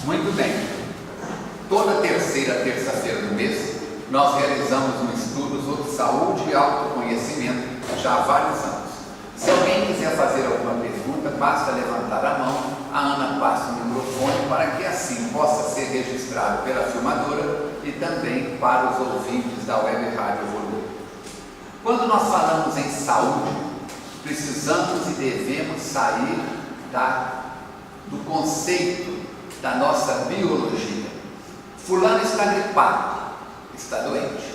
Muito bem. Toda terceira terça-feira do mês, nós realizamos um estudo sobre saúde e autoconhecimento já há vários anos. Se alguém quiser fazer alguma pergunta, basta levantar a mão, a Ana passa o microfone para que assim possa ser registrado pela filmadora e também para os ouvintes da Web Rádio Evoluir. Quando nós falamos em saúde, precisamos e devemos sair do conceito da nossa biologia. Fulano está gripado, está doente.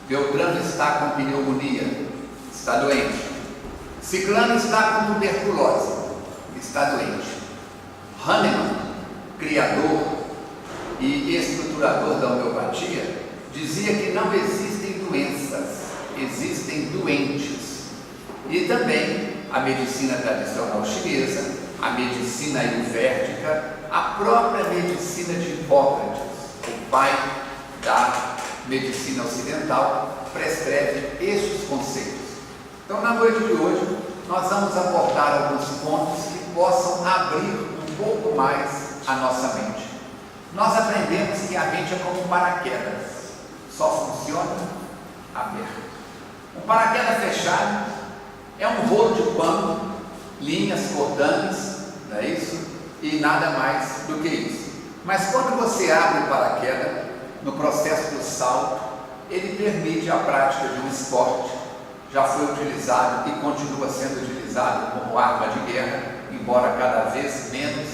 Beltrano está com pneumonia, está doente. Ciclano está com tuberculose, está doente. Hahnemann, criador e estruturador da homeopatia, dizia que não existem doenças, existem doentes. E também a medicina tradicional chinesa, a medicina ayurvédica, a própria medicina de Hipócrates, o pai da medicina ocidental, prescreve estes conceitos. Então, na noite de hoje, nós vamos abordar alguns pontos que possam abrir um pouco mais a nossa mente. Nós aprendemos que a mente é como um paraquedas, só funciona aberto. Um paraquedas fechado é um rolo de pano, linhas cortantes, não é isso? E nada mais do que isso. Mas quando você abre o paraquedas, no processo do salto, ele permite a prática de um esporte. Já foi utilizado e continua sendo utilizado como arma de guerra, embora cada vez menos,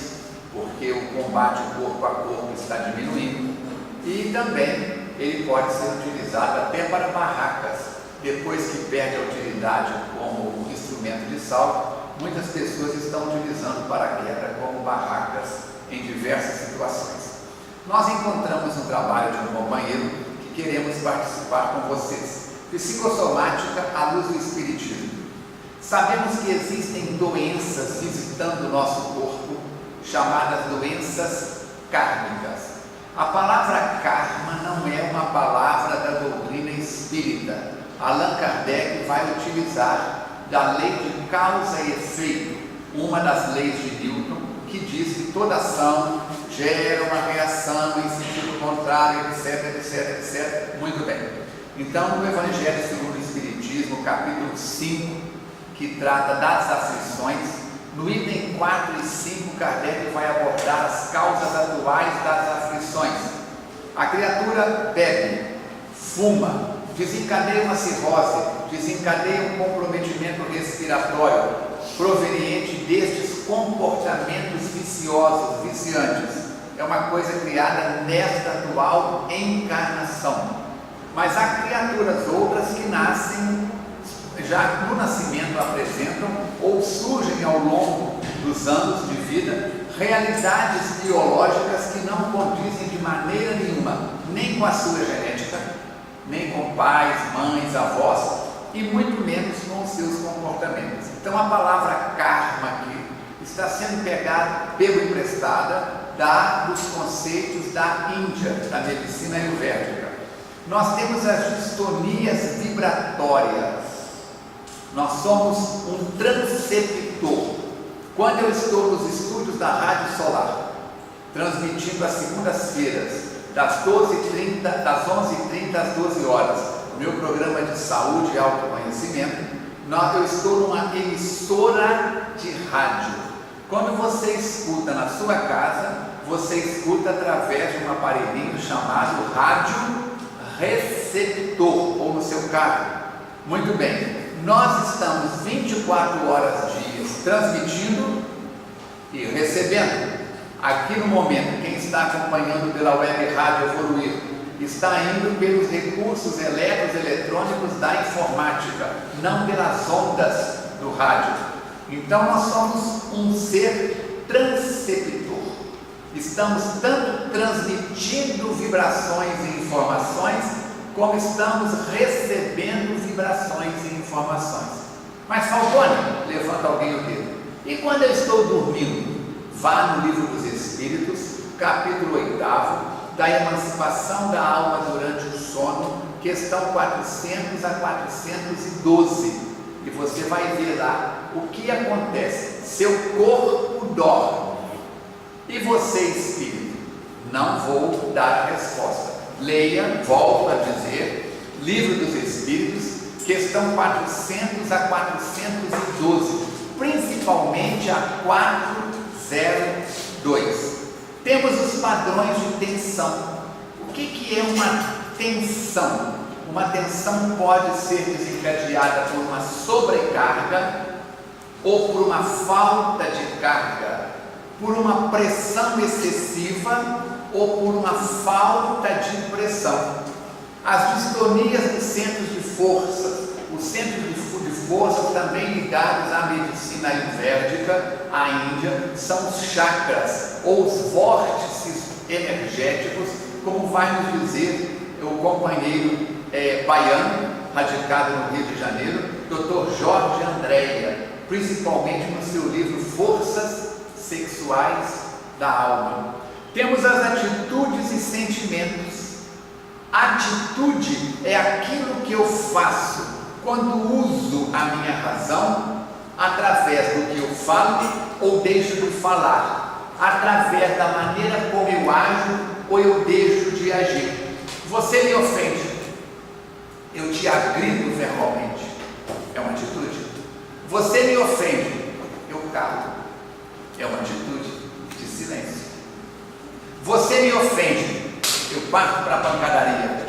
porque o combate corpo a corpo está diminuindo. E também ele pode ser utilizado até para barracas. Depois que perde a utilidade como instrumento de salto, muitas pessoas estão utilizando paraquedas como barracas em diversas situações. Nós encontramos um trabalho de um companheiro que queremos participar com vocês. Psicossomática à luz do Espiritismo. Sabemos que existem doenças visitando o nosso corpo, chamadas doenças kármicas. A palavra karma não é uma palavra da doutrina espírita. Allan Kardec vai utilizar da lei de causa e efeito, uma das leis de Newton, que diz que toda ação gera uma reação em sentido contrário, etc, etc, etc. Muito bem. Então, no Evangelho segundo o Espiritismo, capítulo 5, que trata das aflições, no item 4 e 5, Kardec vai abordar as causas atuais das aflições. A criatura bebe, fuma, desencadeia uma cirrose, desencadeia um comprometimento respiratório, proveniente destes comportamentos viciosos, viciantes. É uma coisa criada nesta atual encarnação. Mas há criaturas outras que nascem, já no nascimento apresentam ou surgem ao longo dos anos de vida, realidades biológicas que não condizem de maneira nenhuma, nem com a sua genética, nem com pais, mães, avós, e muito menos com os seus comportamentos. Então a palavra karma aqui está sendo pegada, emprestada dos conceitos da Índia, da medicina ayurvédica. Nós temos as distonias vibratórias. Nós somos um transceptor. Quando eu estou nos estúdios da Rádio Solar, transmitindo às segundas-feiras, das 11h30 às 12 horas, o meu programa de saúde e autoconhecimento, eu estou numa emissora de rádio. Quando você escuta na sua casa, você escuta através de um aparelhinho chamado rádio receptor, ou no seu carro. Muito bem, nós estamos 24 horas dias transmitindo e recebendo. Aqui no momento, quem está acompanhando pela Web Rádio Evoluir está indo pelos recursos eletrônicos da informática, não pelas ondas do rádio. Então nós somos um ser transceptor. Estamos tanto transmitindo vibrações e informações, como estamos recebendo vibrações e informações. Mas Falcone, levanta alguém o dedo. E quando eu estou dormindo? Vá no Livro dos Espíritos, capítulo 8, da emancipação da alma durante o sono, questão 400 a 412. E você vai ver lá o que acontece. Seu corpo dorme. E você, espírito, Não vou dar a resposta. Leia, volto a dizer, Livro dos Espíritos, questão 400 a 412, principalmente a 402. Temos os padrões de tensão. O que é uma tensão? Uma tensão pode ser desencadeada por uma sobrecarga ou por uma falta de carga, por uma pressão excessiva ou por uma falta de pressão. As distonias dos centros de força, os centros de força também ligados à medicina ayurvédica, à Índia, são os chakras ou os vórtices energéticos, como vai nos dizer o companheiro baiano, radicado no Rio de Janeiro, Dr. Jorge Andréia, principalmente no seu livro Forças Sexuais da Alma. Temos as atitudes e sentimentos. Atitude é aquilo que eu faço quando uso a minha razão, através do que eu falo ou deixo de falar, através da maneira como eu ajo ou eu deixo de agir. Você me ofende, eu te agrido verbalmente, é uma atitude. Você me ofende, eu calo, é uma atitude de silêncio. Você me ofende, eu parto para a pancadaria.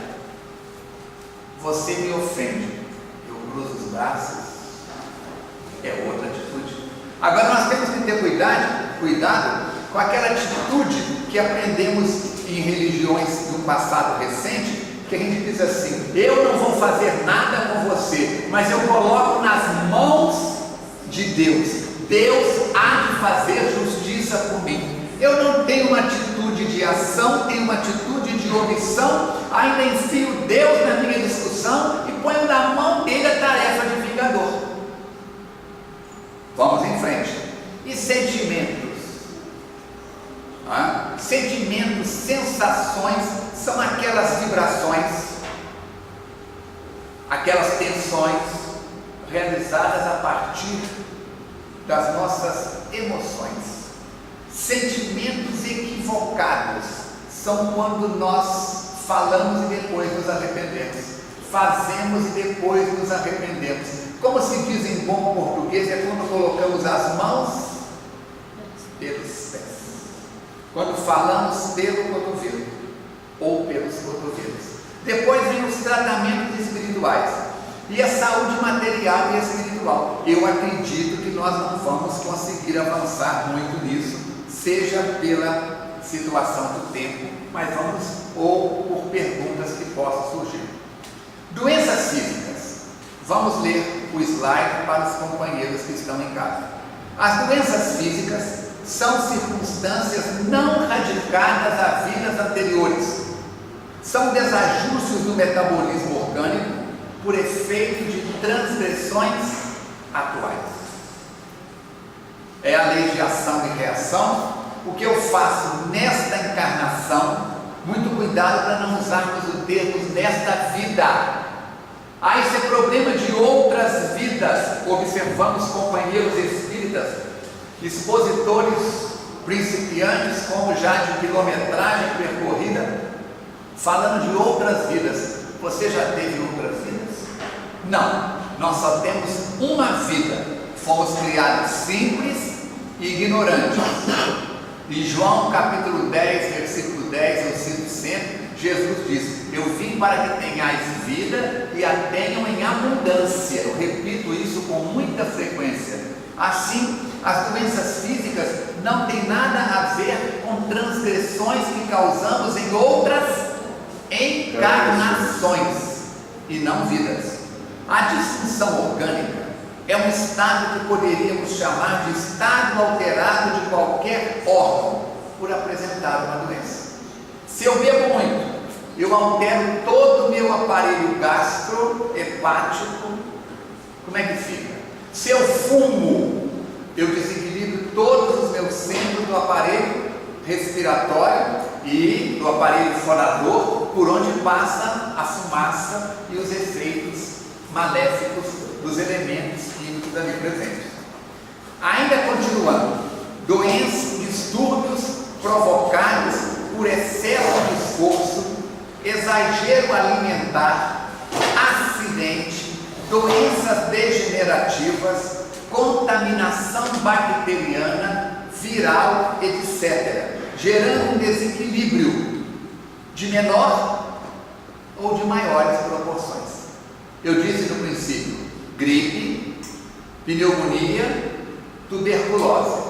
Você me ofende, eu cruzo os braços, é outra atitude. Agora nós temos que ter cuidado com aquela atitude que aprendemos em religiões do passado recente, que a gente diz assim: eu não vou fazer nada com você, mas eu coloco nas mãos de Deus. Deus há de fazer justiça por mim. Eu não tenho uma atitude de ação, tenho uma atitude de omissão, ainda enfio Deus na minha discussão e ponho na mão dele a tarefa de vingador. Vamos em frente. E sentimentos? Sentimentos, sensações, são aquelas vibrações, aquelas tensões realizadas a partir das nossas emoções. Sentimentos equivocados são quando nós falamos e depois nos arrependemos, fazemos e depois nos arrependemos. Como se diz em bom português, é quando colocamos as mãos pelos pés, quando falamos pelo cotovelo ou pelos cotovelos. Depois vem os tratamentos espirituais e a saúde material e espiritual. Eu acredito que nós não vamos conseguir avançar muito nisso, seja pela situação do tempo, mas vamos, ou por perguntas que possam surgir. Doenças físicas. Vamos ler o slide para os companheiros que estão em casa. As doenças físicas são circunstâncias não radicadas a vidas anteriores. São desajustes do metabolismo orgânico por efeito de transgressões atuais. É a lei de ação e reação. O que eu faço nesta encarnação, muito cuidado para não usarmos o termo nesta vida. Isso é problema de outras vidas. Observamos companheiros espíritas, expositores principiantes, como já de quilometragem percorrida, falando de outras vidas. Você já teve outras vidas? Não, nós só temos uma vida. Fomos criados simples e ignorantes. Em João capítulo 10, versículo 10, eu cito sempre, Jesus diz: eu vim para que tenhais vida e a tenham em abundância. Eu repito isso com muita frequência. Assim, as doenças físicas não têm nada a ver com transgressões que causamos em outras encarnações e não vidas. A disfunção orgânica é um estado que poderíamos chamar de estado alterado de qualquer órgão por apresentar uma doença. Se eu bebo muito, eu altero todo o meu aparelho gastrohepático. Como é que fica? Se eu fumo, eu desequilibro todos os meus centros do aparelho respiratório e do aparelho fonador, por onde passa a fumaça e os efeitos maléficos dos elementos químicos ali presentes. Ainda continuando, doenças, distúrbios provocados por excesso de esforço, exagero alimentar, acidente, doenças degenerativas, contaminação bacteriana, viral, etc., gerando um desequilíbrio de menor ou de maiores proporções. Eu disse no princípio: gripe, pneumonia, tuberculose.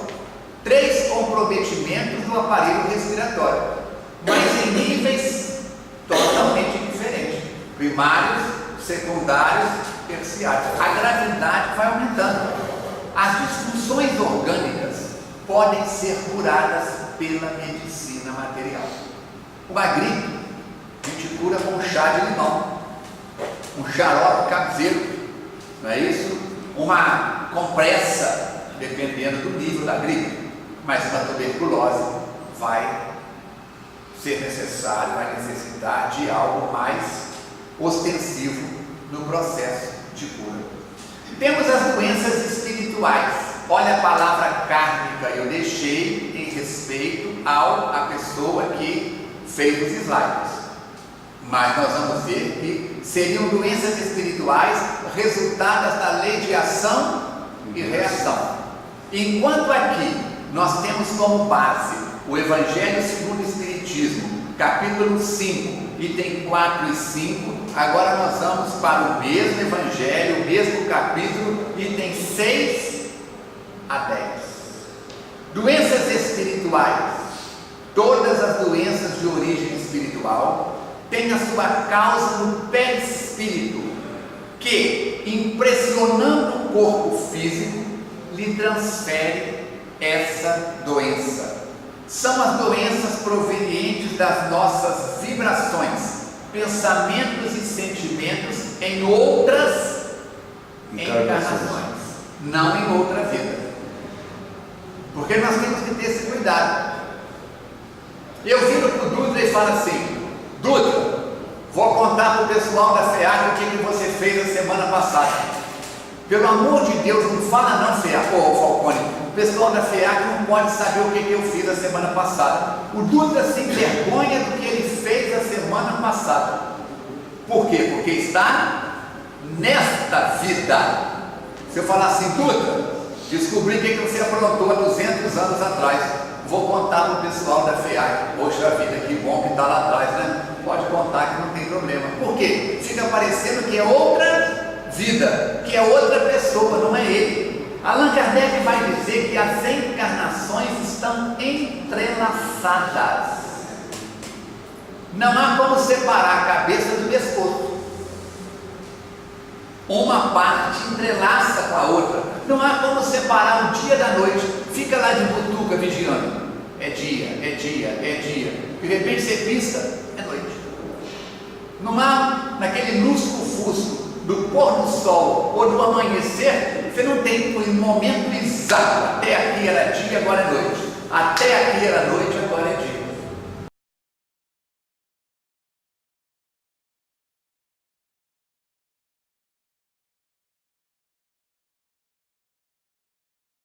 3 comprometimentos do aparelho respiratório, mas em níveis totalmente diferentes: primários, secundários, terciários. A gravidade vai aumentando. As disfunções orgânicas podem ser curadas pela medicina material. Uma gripe, a gente cura com um chá de limão, um xarope caseiro, não é isso? Uma compressa, dependendo do nível da gripe. Mas uma tuberculose vai ser necessário, vai necessitar de algo mais ostensivo no processo de cura. Temos as doenças espirituais. Olha a palavra kármica, eu deixei em respeito à pessoa que fez os slides. Mas nós vamos ver que seriam doenças espirituais resultadas da lei de ação e reação. Enquanto aqui nós temos como base o Evangelho segundo o Espiritismo, capítulo 5, item 4 e 5, agora nós vamos para o mesmo Evangelho, o mesmo capítulo, item 6 a 10. Doenças espirituais. Todas as doenças de origem espiritual têm a sua causa no perispírito, que, impressionando o corpo físico, lhe transfere essa doença. São as doenças provenientes das nossas vibrações, pensamentos e sentimentos em outras encarnações, não em outra vida. Porque nós temos que ter esse cuidado. Eu viro para o Dutra e falo assim: Dutra, vou contar para o pessoal da FEAC o que você fez a semana passada. Pelo amor de Deus, não fala não, FEAC, Falcone. O pessoal da FEAC não pode saber o que eu fiz a semana passada. O Dutra se envergonha do que ele fez a semana passada. Por quê? Porque está nesta vida. Se eu falar assim: Dutra, descobri o que você aprontou há 200 anos atrás, vou contar para o pessoal da FEAC. Poxa vida, que bom que está lá atrás, né? Pode contar que não tem problema. Por quê? Fica parecendo que é outra vida, que é outra pessoa, não é ele. Allan Kardec vai dizer que as encarnações estão entrelaçadas. Não há como separar a cabeça do pescoço. Uma parte entrelaça com a outra. Não há como separar o dia da noite. Fica lá de butuca vigiando. É dia, é dia, é dia. De repente você pisca, é noite. Não há naquele lusco-fusco do pôr do sol ou do amanhecer, você não tem um momento exato. Até aqui era dia, agora é noite. Até aqui era noite, agora é